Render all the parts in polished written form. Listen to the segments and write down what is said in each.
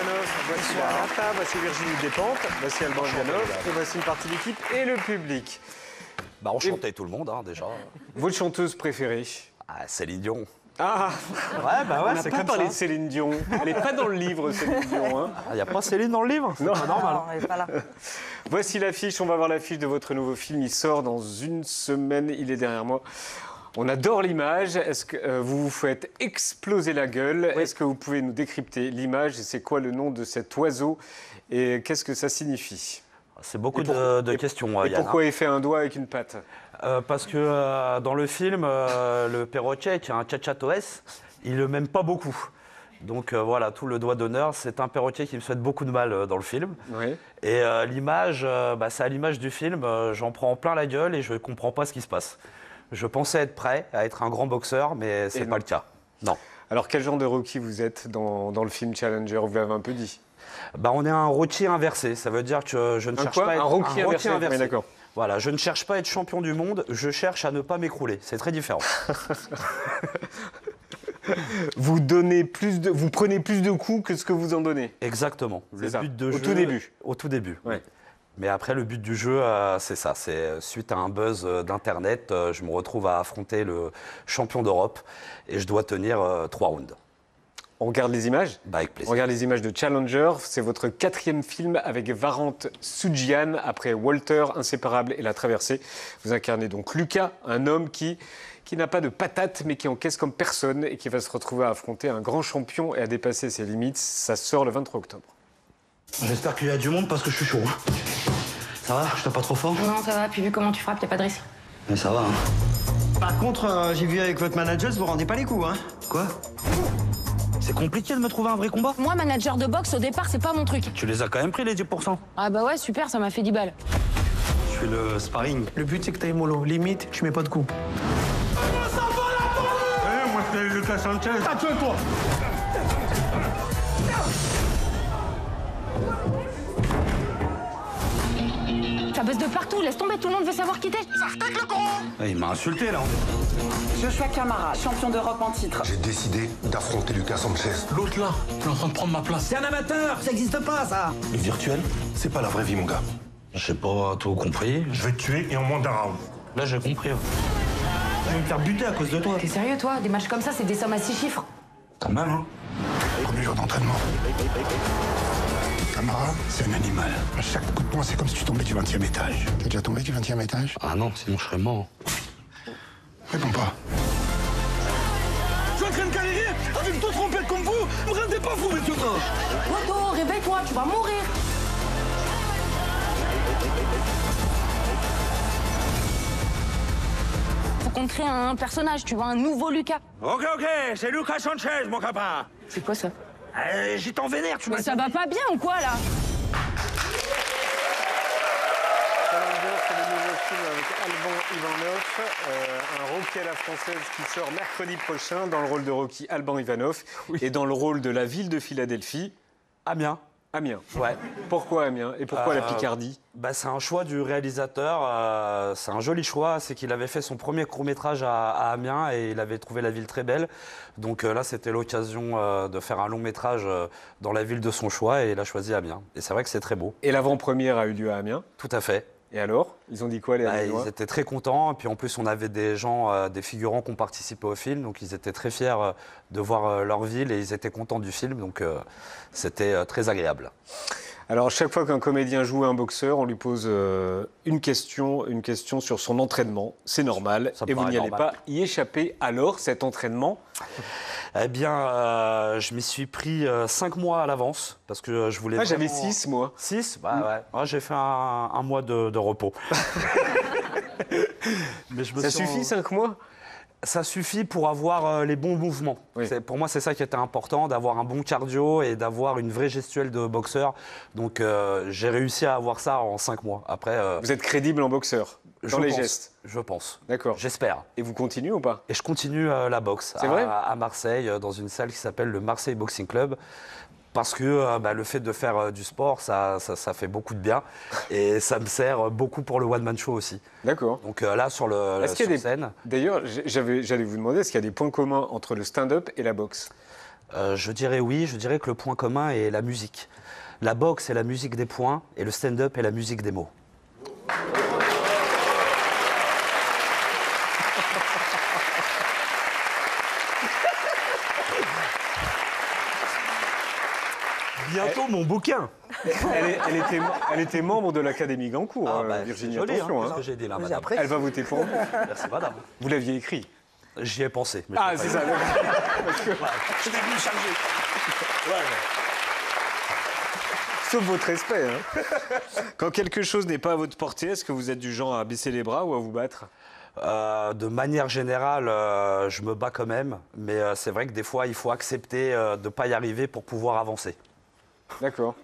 Ivanov, voici la Rata, voici Virginie Despentes, voici Alban Ivanov, et voici une partie de l'équipe et le public. Bah, enchanté tout le monde, hein, déjà. Votre chanteuse préférée? Ah, Céline Dion. Ah, Ouais, bah ouais, on n'a c'est pas comme parlé ça. de Céline Dion. Elle n'est pas dans le livre, Céline Dion. Hein. Il n'y a pas Céline dans le livre? C'est pas normal. Non, elle est pas là. Voici l'affiche, on va voir l'affiche de votre nouveau film. Il sort dans une semaine, il est derrière moi. On adore l'image. Est-ce que vous vous faites exploser la gueule? Oui. Est-ce que vous pouvez nous décrypter l'image? Et c'est quoi le nom de cet oiseau? Et qu'est-ce que ça signifie? C'est beaucoup Et pour- de questions, Et Yann. pourquoi il fait un doigt avec une patte? Parce que dans le film, le perroquet, qui a un tchatchatoès, il ne m'aime pas beaucoup. Donc voilà, tout le doigt d'honneur, c'est un perroquet qui me souhaite beaucoup de mal dans le film. Oui. Et l'image, c'est à l'image du film, j'en prends plein la gueule et je ne comprends pas ce qui se passe. Je pensais être prêt à être un grand boxeur, mais ce Et n'est non. pas le cas. Non. Alors quel genre de Rocky vous êtes dans le film Challenger? Vous l'avez un peu dit. Bah, on est un Rocky inversé, ça veut dire que je ne cherche quoi? pas à être Un Rocky inversé. Oui, d'accord. Voilà, je ne cherche pas à être champion du monde, je cherche à ne pas m'écrouler. C'est très différent. Vous prenez plus de coups que ce que vous en donnez. Exactement. C'est Le ça. but de Au jeu, tout début. Au tout début. Ouais. Oui. Mais après, le but du jeu, c'est ça. C'est suite à un buzz d'Internet, je me retrouve à affronter le champion d'Europe et je dois tenir 3 rounds. On regarde les images? Bah, avec On plaisir. regarde les images de Challenger. C'est votre 4e film avec Varant Soudjian après Walter, Inséparable et La Traversée. Vous incarnez donc Lucas, un homme qui n'a pas de patate mais qui encaisse comme personne et qui va se retrouver à affronter un grand champion et à dépasser ses limites. Ça sort le 23 octobre. J'espère qu'il y a du monde parce que je suis chaud. Ça va? Je tape pas trop fort? Non, ça va, puis vu comment tu frappes, y'a pas de risque. Mais ça va, hein. Par contre, j'ai vu avec votre manager, vous rendez pas les coups, hein? Quoi? C'est compliqué de me trouver un vrai combat? Moi, manager de boxe, au départ, c'est pas mon truc. Tu les as quand même pris, les 10%. Ah bah ouais, super, ça m'a fait 10 balles. Je fais le sparring. Le but, c'est que t'ailles mollo. Limite, tu mets pas de coups. Moi, je suis Lucas Sanchez. Toi. Ça baisse de partout, laisse tomber, tout le monde veut savoir qui t'es. Il m'a insulté, là. Joshua Camara, champion d'Europe en titre. J'ai décidé d'affronter Lucas Sanchez. L'autre là, il est en train de prendre ma place. C'est un amateur, ça existe pas, ça. Le virtuel, c'est pas la vraie vie, mon gars. J'ai pas tout compris. Je vais te tuer et en moins d'un round. Là, j'ai compris. Je vais me faire buter à cause de toi. T'es sérieux, toi? Des matchs comme ça, c'est des sommes à 6 chiffres. Quand même, hein. Premier jour d'entraînement. Camara, c'est un animal. À chaque coup de poing, c'est comme si tu tombais du 20e étage. T'es déjà tombé du 20e étage? Ah non, sinon je serais mort. Réponds pas. Je suis en train de galérer avec deux trompettes comme vous. Ne me rendez pas fou, monsieur. Poto, réveille-toi, tu vas mourir. Faut qu'on crée un personnage, tu vois, un nouveau Lucas. Ok, c'est Lucas Sanchez, mon copain. C'est quoi ça? J'y t'en vénère, tu m'as Mais ça va pas bien ou quoi, là? Challenger, c'est le nouveau film avec Alban Ivanov, un Rocky à la française qui sort mercredi prochain dans le rôle de Rocky Alban Ivanov et dans le rôle de la ville de Philadelphie, Amiens. Amiens. Ouais. Pourquoi Amiens? Et pourquoi la Picardie? Bah, c'est un choix du réalisateur, c'est un joli choix, c'est qu'il avait fait son premier court-métrage à Amiens et il avait trouvé la ville très belle. Donc là, c'était l'occasion de faire un long-métrage dans la ville de son choix et il a choisi Amiens. Et c'est vrai que c'est très beau. Et l'avant-première a eu lieu à Amiens. Tout à fait. Et alors? Ils ont dit quoi les Bah, Amiénois? ils étaient très contents. Et puis en plus, on avait des gens, des figurants qui ont participé au film. Donc ils étaient très fiers de voir leur ville et ils étaient contents du film. Donc c'était très agréable. Alors, chaque fois qu'un comédien joue un boxeur, on lui pose une question sur son entraînement. C'est normal. Ça me Et vous paraît n'y allez normal. pas y échapper. Alors, cet entraînement? Eh bien, je m'y suis pris 5 mois à l'avance parce que je voulais. Ah, j'avais vraiment- 6 mois. 6? Bah ouais. Ouais, j'ai fait un mois de repos. Mais je me Ça sens- suffit, 5 mois? Ça suffit pour avoir les bons mouvements. Oui. Pour moi, c'est ça qui était important, d'avoir un bon cardio et d'avoir une vraie gestuelle de boxeur. Donc, j'ai réussi à avoir ça en 5 mois. Après, Vous êtes crédible en boxeur, dans les gestes. Je pense. D'accord. J'espère. Et vous continuez ou pas? Et je continue la boxe C'est vrai à Marseille, dans une salle qui s'appelle le Marseille Boxing Club. Parce que le fait de faire du sport, ça fait beaucoup de bien. Et ça me sert beaucoup pour le one-man show aussi. D'accord. Donc là, sur Est-ce qu'il y a scène, D'ailleurs, j'allais vous demander, est-ce qu'il y a des points communs entre le stand-up et la boxe? Je dirais oui, je dirais que le point commun est la musique. La boxe est la musique des points et le stand-up est la musique des mots. Bientôt mon bouquin. Elle était membre de l'Académie Goncourt, Virginie, Joli, attention. ce que j'ai dit là, madame. Elle va voter pour vous. Merci, madame. Vous l'aviez écrit. J'y ai pensé. Mais Ah, c'est ça. Je t'ai vu charger. Sauf votre respect. Hein. Quand quelque chose n'est pas à votre portée, est-ce que vous êtes du genre à baisser les bras ou à vous battre? De manière générale, je me bats quand même. Mais c'est vrai que des fois, il faut accepter de ne pas y arriver pour pouvoir avancer. D'accord.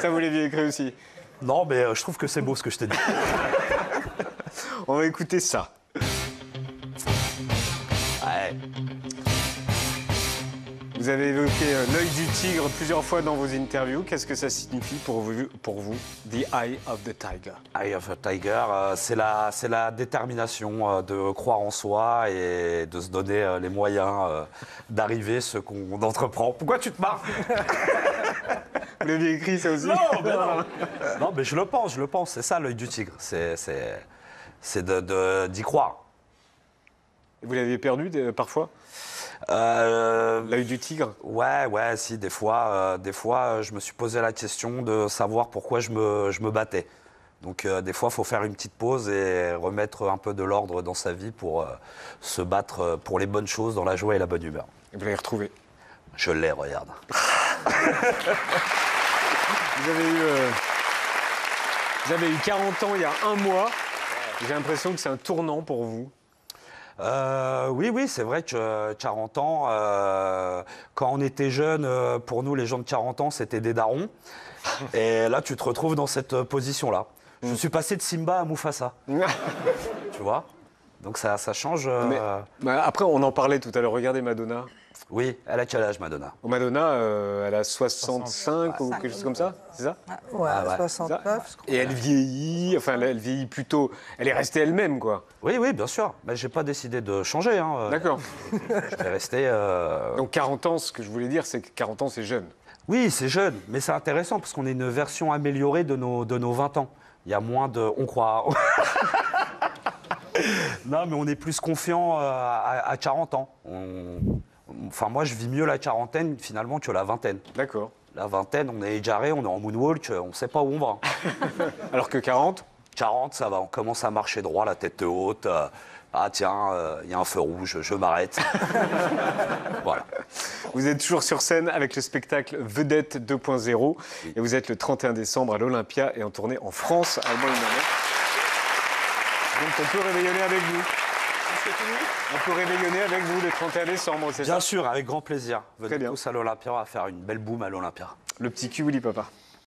Ça, vous l'aviez écrit aussi. Non, mais je trouve que c'est beau ce que je t'ai dit. On va écouter ça. Ouais. Vous avez évoqué l'œil du tigre plusieurs fois dans vos interviews. Qu'est-ce que ça signifie pour vous, The Eye of the Tiger? Eye of a Tiger, c'est la détermination de croire en soi et de se donner les moyens d'arriver ce qu'on entreprend. Pourquoi tu te marres? Vous l'aviez écrit ça aussi? Non, mais non. Non, mais je le pense. C'est ça l'œil du tigre. C'est d'y croire. Vous l'aviez perdu parfois? L'œil du tigre? Ouais, si, des fois, je me suis posé la question de savoir pourquoi je me battais. Donc, des fois, il faut faire une petite pause et remettre un peu de l'ordre dans sa vie pour se battre pour les bonnes choses, dans la joie et la bonne humeur. Et vous l'avez retrouvé? Je l'ai, regarde. Vous avez eu 40 ans il y a un mois. J'ai l'impression que c'est un tournant pour vous. Oui, c'est vrai que 40 ans, quand on était jeune, pour nous, les gens de 40 ans, c'était des darons. Et là, tu te retrouves dans cette position-là. Je suis passé de Simba à Mufasa. Tu vois? Donc ça change. Mais après, on en parlait tout à l'heure. Regardez Madonna. Oui, elle a quel âge, Madonna? Madonna, elle a 65 ou quelque chose comme ça, c'est ça? Ouais, Ah ouais. 69, je crois. Et elle vieillit, enfin elle vieillit plutôt, elle est restée elle-même quoi. Oui, bien sûr. Mais j'ai pas décidé de changer. Hein. D'accord. Je vais rester. Donc 40 ans, ce que je voulais dire, c'est que 40 ans, c'est jeune. Oui, c'est jeune, mais c'est intéressant parce qu'on est une version améliorée de nos 20 ans. Il y a moins de. On croit. Non, mais on est plus confiant à 40 ans. Enfin, moi, je vis mieux la quarantaine finalement que la vingtaine. D'accord. La vingtaine, on est égaré, on est en moonwalk, on ne sait pas où on va. Alors que 40? 40, ça va, on commence à marcher droit, la tête haute. Ah tiens, il y a un feu rouge, je m'arrête. Voilà. Vous êtes toujours sur scène avec le spectacle Vedette 2.0 et vous êtes le 31 décembre à l'Olympia et en tournée en France, à Allemagne. Donc on peut réveillonner avec vous. On peut réveillonner avec vous le 31 décembre, c'est ça? Bien sûr, avec grand plaisir. Très Venez bien. tous à l'Olympia, on va faire une belle boum à l'Olympia. Le petit cul Willy Papa.